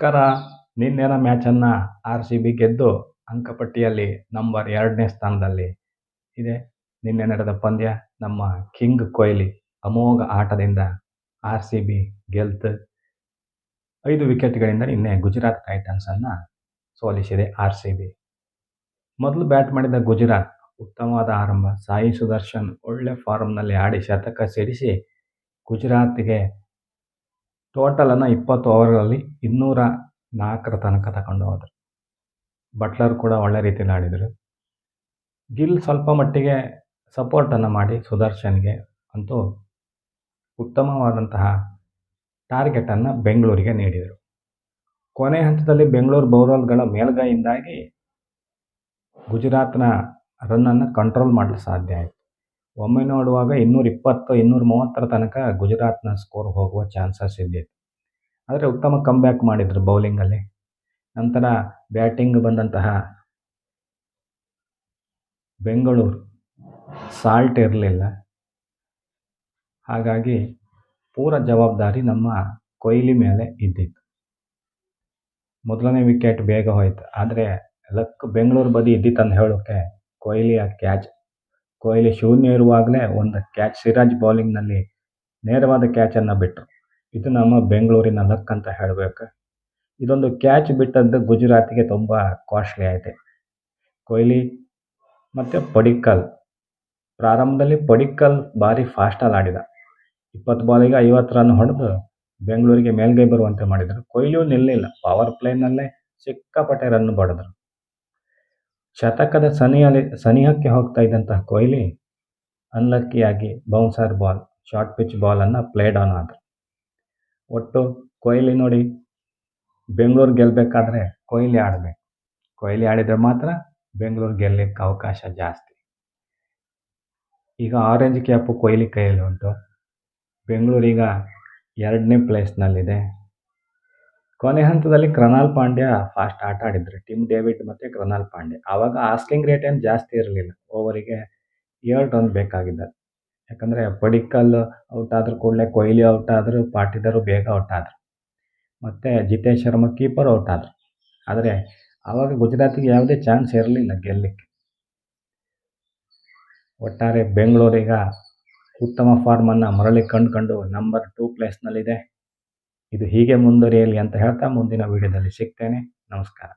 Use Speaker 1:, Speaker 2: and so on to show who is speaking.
Speaker 1: ನಮಸ್ಕಾರ. ನಿನ್ನೆಯ ಮ್ಯಾಚನ್ನು RCB ಗೆದ್ದು ಅಂಕಪಟ್ಟಿಯಲ್ಲಿ ನಂಬರ್ 2ನೇ ಸ್ಥಾನದಲ್ಲಿ ಇದೆ. ನಿನ್ನೆ ನಡೆದ ಪಂದ್ಯ ನಮ್ಮ ಕಿಂಗ್ ಕೊಹ್ಲಿ ಅಮೋಘ ಆಟದಿಂದ RCB ಗೆಲ್ತು 5 ವಿಕೆಟ್ಗಳಿಂದ ನಿನ್ನೆ ಗುಜರಾತ್ ಟೈಟನ್ಸನ್ನು ಸೋಲಿಸಿದೆ RCB. ಮೊದಲು ಬ್ಯಾಟ್ ಮಾಡಿದ ಗುಜರಾತ್ ಉತ್ತಮವಾದ ಆರಂಭ. ಸಾಯಿ ಸುದರ್ಶನ್ ಒಳ್ಳೆ ಫಾರ್ಮ್ನಲ್ಲಿ ಆಡಿ ಶತಕ ಸಿಡಿಸಿ ಗುಜರಾತ್ಗೆ ಟೋಟಲನ್ನು 20 ಓವರ್ಗಳಲ್ಲಿ 204 ತನಕ ತಗೊಂಡು ಹೋದರು. ಬಟ್ಲರ್ ಕೂಡ ಒಳ್ಳೆ ರೀತಿಯಲ್ಲಿ ಆಡಿದರು. ಗಿಲ್ ಸ್ವಲ್ಪ ಮಟ್ಟಿಗೆ ಸಪೋರ್ಟನ್ನು ಮಾಡಿ ಸುದರ್ಶನ್ಗೆ ಅಂತೂ ಉತ್ತಮವಾದಂತಹ ಟಾರ್ಗೆಟನ್ನು ಬೆಂಗಳೂರಿಗೆ ನೀಡಿದರು. ಕೊನೆ ಹಂತದಲ್ಲಿ ಬೆಂಗಳೂರು ಬೌಲರ್ಗಳ ಮೇಲುಗೈಯಿಂದಾಗಿ ಗುಜರಾತ್ನ ರನ್ನನ್ನು ಕಂಟ್ರೋಲ್ ಮಾಡಲು ಸಾಧ್ಯ ಆಯಿತು. ಒಮ್ಮೆ ನೋಡುವಾಗ 220, 230 ತನಕ ಗುಜರಾತ್ನ ಸ್ಕೋರ್ ಹೋಗುವ ಚಾನ್ಸಸ್ ಇದ್ದಿತ್ತು. ಆದರೆ ಉತ್ತಮ ಕಮ್ಬ್ಯಾಕ್ ಮಾಡಿದರು ಬೌಲಿಂಗಲ್ಲಿ. ನಂತರ ಬ್ಯಾಟಿಂಗ್ ಬಂದಂತಹ ಬೆಂಗಳೂರು ಸಾಲ್ಟ್ ಇರಲಿಲ್ಲ. ಹಾಗಾಗಿ ಪೂರ ಜವಾಬ್ದಾರಿ ನಮ್ಮ ಕೊಹ್ಲಿ ಮೇಲೆ ಇದ್ದಿತ್ತು. ಮೊದಲನೇ ವಿಕೆಟ್ ಬೇಗ ಹೋಯಿತು. ಆದರೆ ಲಕ್ ಬೆಂಗಳೂರು ಬದಿ ಇದ್ದಿತ್ತಂದು ಹೇಳೋಕ್ಕೆ ಕೊಹ್ಲಿಯ ಕ್ಯಾಚ್. ಕೊಹ್ಲಿ ಶೂನ್ಯ ಇರುವಾಗಲೇ ಒಂದು ಕ್ಯಾಚ್ ಸಿರಾಜ್ ಬೌಲಿಂಗ್ನಲ್ಲಿ ನೇರವಾದ ಕ್ಯಾಚನ್ನು ಬಿಟ್ಟರು. ಇದು ನಮ್ಮ ಬೆಂಗಳೂರಿನ ಲಕ್ ಅಂತ ಹೇಳಬೇಕು. ಇದೊಂದು ಕ್ಯಾಚ್ ಬಿಟ್ಟದ್ದು ಗುಜರಾತಿಗೆ ತುಂಬ ಕಾಸ್ಟ್ಲಿ ಆಯಿತು. ಕೊಹ್ಲಿ ಮತ್ತು ಪಡಿಕ್ಕಲ್ ಪ್ರಾರಂಭದಲ್ಲಿ ಪಡಿಕ್ಕಲ್ ಭಾರಿ ಫಾಸ್ಟಲ್ಲಿ ಆಡಿದ. 20 ಬಾಲಿಗೆ 50 ರನ್ ಹೊಡೆದು ಬೆಂಗಳೂರಿಗೆ ಮೇಲ್ಗೈ ಬರುವಂತೆ ಮಾಡಿದರು. ಕೊಹ್ಲಿಯೂ ನಿಲ್ಲಿಲ್ಲ. ಪವರ್ ಪ್ಲೇನಲ್ಲೇ ಸಿಕ್ಕಾಪಟ್ಟೆ ರನ್ ಬಡಿದರು. ಶತಕದ ಸನಿಹಕ್ಕೆ ಹೋಗ್ತಾ ಇದ್ದಂತಹ ಕೊಹ್ಲಿ ಅನ್ಲಕ್ಕಿಯಾಗಿ ಬೌನ್ಸರ್ ಬಾಲ್, ಶಾರ್ಟ್ ಪಿಚ್ ಬಾಲನ್ನು ಪ್ಲೇ ಡೌನ್ ಆದರು. ಒಟ್ಟು ಕೊಹ್ಲಿ ನೋಡಿ, ಬೆಂಗಳೂರು ಗೆಲ್ಲಬೇಕಾದ್ರೆ ಕೊಹ್ಲಿ ಆಡಬೇಕು. ಕೊಹ್ಲಿ ಆಡಿದರೆ ಮಾತ್ರ ಬೆಂಗಳೂರು ಗೆಲ್ಲಲಿಕ್ಕೆ ಅವಕಾಶ ಜಾಸ್ತಿ. ಈಗ ಆರೆಂಜ್ ಕ್ಯಾಪು ಕೊಹ್ಲಿ ಕೈಯಲ್ಲಿ ಉಂಟು. ಬೆಂಗಳೂರೀಗ 2ನೇ ಪ್ಲೇಸ್ನಲ್ಲಿದೆ. ಕೊನೆ ಹಂತದಲ್ಲಿ ಕೃಣಾಲ್ ಪಾಂಡ್ಯ ಫಾಸ್ಟ್ ಆಟ ಆಡಿದ್ರು. ಟಿಮ್ ಡೇವಿಡ್ ಮತ್ತು ಕೃಣಾಲ್ ಪಾಂಡ್ಯ. ಆವಾಗ ಆಸ್ಕಿಂಗ್ ರೇಟ್ ಏನು ಜಾಸ್ತಿ ಇರಲಿಲ್ಲ. ಓವರಿಗೆ 7 ರನ್ ಬೇಕಾಗಿದ್ದ. ಯಾಕಂದರೆ ಪಡಿಕ್ಕಲ್ ಔಟ್ ಆದರೂ ಕೂಡಲೇ ಕೊಹ್ಲಿ ಔಟ್ ಆದರು, ಪಾಟೀದಾರು ಬೇಗ ಔಟ್ ಆದರು. ಮತ್ತು ಜಿತೇಶ್ ಶರ್ಮಾ ಕೀಪರ್ ಔಟ್ ಆದರು. ಆದರೆ ಆವಾಗ ಗುಜರಾತಿಗೆ ಯಾವುದೇ ಚಾನ್ಸ್ ಇರಲಿಲ್ಲ ಗೆಲ್ಲಲಿಕ್ಕೆ. ಒಟ್ಟಾರೆ ಬೆಂಗಳೂರೀಗ ಉತ್ತಮ ಫಾರ್ಮನ್ನು ಮರಳಿ ಕಂಡುಕೊಂಡು ನಂಬರ್ 2 ಪ್ಲೇಸ್ನಲ್ಲಿದೆ. ಇದು ಹೀಗೆ ಮುಂದುವರಿಯಲಿ ಅಂತ ಹೇಳ್ತಾ ಮುಂದಿನ ವಿಡಿಯೋದಲ್ಲಿ ಸಿಗ್ತೇನೆ. ನಮಸ್ಕಾರ.